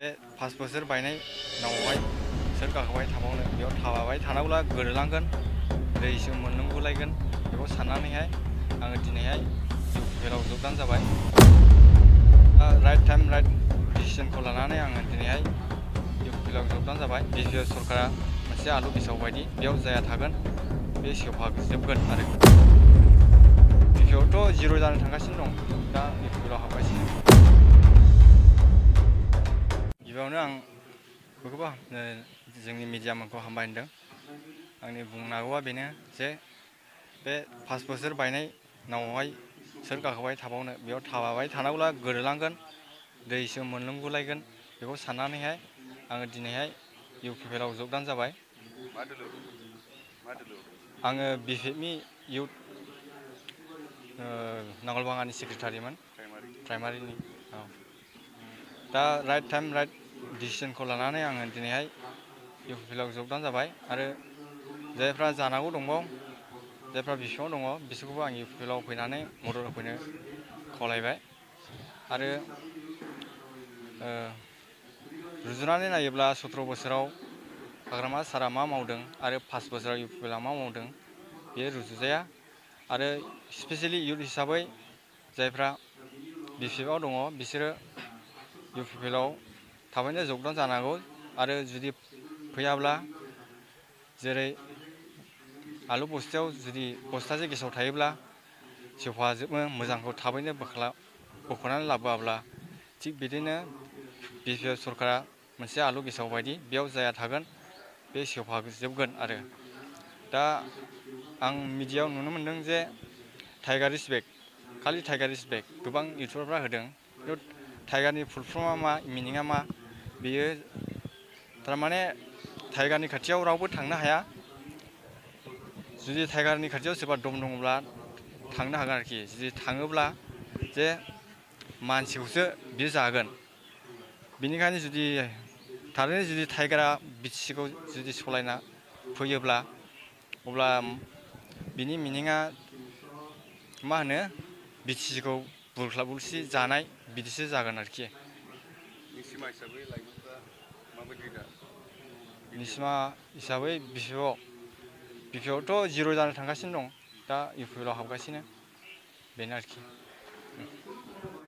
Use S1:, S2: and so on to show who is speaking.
S1: बे 5 बोसोर बायनाय नावआवहाय सोर गाखोबाय थाबावनो बेयाव थाबाय थानांगौला गोदोलांगोन दैसो मोनलोंगुलायगोन बेखौ साननानैहाय आङो दिनैहाय इउपिपिएलआव जगदान जाबाय। राइट टाइम राइट डिसिजनखौ लानानै आङो दिनैहाय इउपिपिएलआव जगदान जाबाय। बिपिएल सरकारा मोनसे आलु गेसाव बायदि बेयाव जाया थागोन बे सेवहाजोबगोन आरो बिपिएलआवथ' जिर' जानो थांगासिनो दं दा इउपिपिएलआव हाबगासिनो। गिबियावनो आं बेखौबो जोंनि मिडियामोनखौ हामबाय होनदों। आंनि बुंनांगौआ बेनो जे बे 5 बोसोर बायनाय नावआवहाय सोर गाखोबाय थाबावनो बेयाव थाबाय थानांगौला गोदोलांगोन दैसो मोनलोंगुलायगोन बेखौ साननानैहाय आङो दिनैहाय इउपिपिएलआव जगदान जाबाय। आङो बिपिएफनि इउथ नांगोलबाङानि सेक्रेटारिमोन प्राइमारिनि। दा राइट टाइम राइट डिसिजनखौ लानानै आङो दिनैहाय इउपिपिएलआव जगदान जाबाय आरो जायफ्रा जानांगौ दंबावो जायफ्रा बिपिएफआव दङ बिसोरखौबो आं इउपिपिएलआव फैनानै मदद होफैनो खावलायबाय। आरो रुजुनानै नायोब्ला 17 बोसोराव हाग्रामा सारआ मा मावदों आरो 5 बोसोराव इउपिपिएलआ मा मावदों बेयो रुजुजाया। आरो स्पेसियेलि इयुथ हिसाबै जायफ्रा बिपिएफआव दङ बिसोरो इउपिपिएलआव थाबैनो जगदान जानांगौ आरो जुदि फैयाब्ला जेरै आलु बस्थायाव जुदि बस्थासे गेसाव थायोब्ला सेवफाजोबो मोजांखौ थाबैनो बोख'नानै लाबोआब्ला थिग बिदिनो बिपिएल सरकारा मोनसे आलु गेसाव बायदि बेयाव जाया थागोन बे सेवफाजोबगोन आरो दा आं मिडियायाव नुनो मोनदों जे टाइगार इज बेक खालि टाइगार इज बेक गोबां इउटुबारफ्रा होदों खिन्थु टाइगारनि फुल फर्मआ मा मिनिङा मा बेयो थारमाने टाइगारनि खाथियाव रावबो थांनो हाया। जुदि टाइगारनि खाथियाव सोरबा दम दङब्ला थांनो हागोन आरोखि जुदि थाङोब्ला जे मानसिखौसो बियो जागोन। बिनिखायनो जुदि थारैनो जुदि टाइगारा बिटिसिखौ जुदि सलायना फैयोब्ला अब्ला बिनि मिनिङा मा होनो बिटिसिखौ बुरख्ला बुरसि जानाय बिदिसो जागोन आरोखि।
S2: निसिमा हिसाबै लाइमोनफ्रा माबायदि दा
S1: निसिमा हिसाबै बिपिएफआवथ' जिर' जानो थांगासिनो दं दा इउपिपिएलआव हाबगासिनो बेनो आरोखि।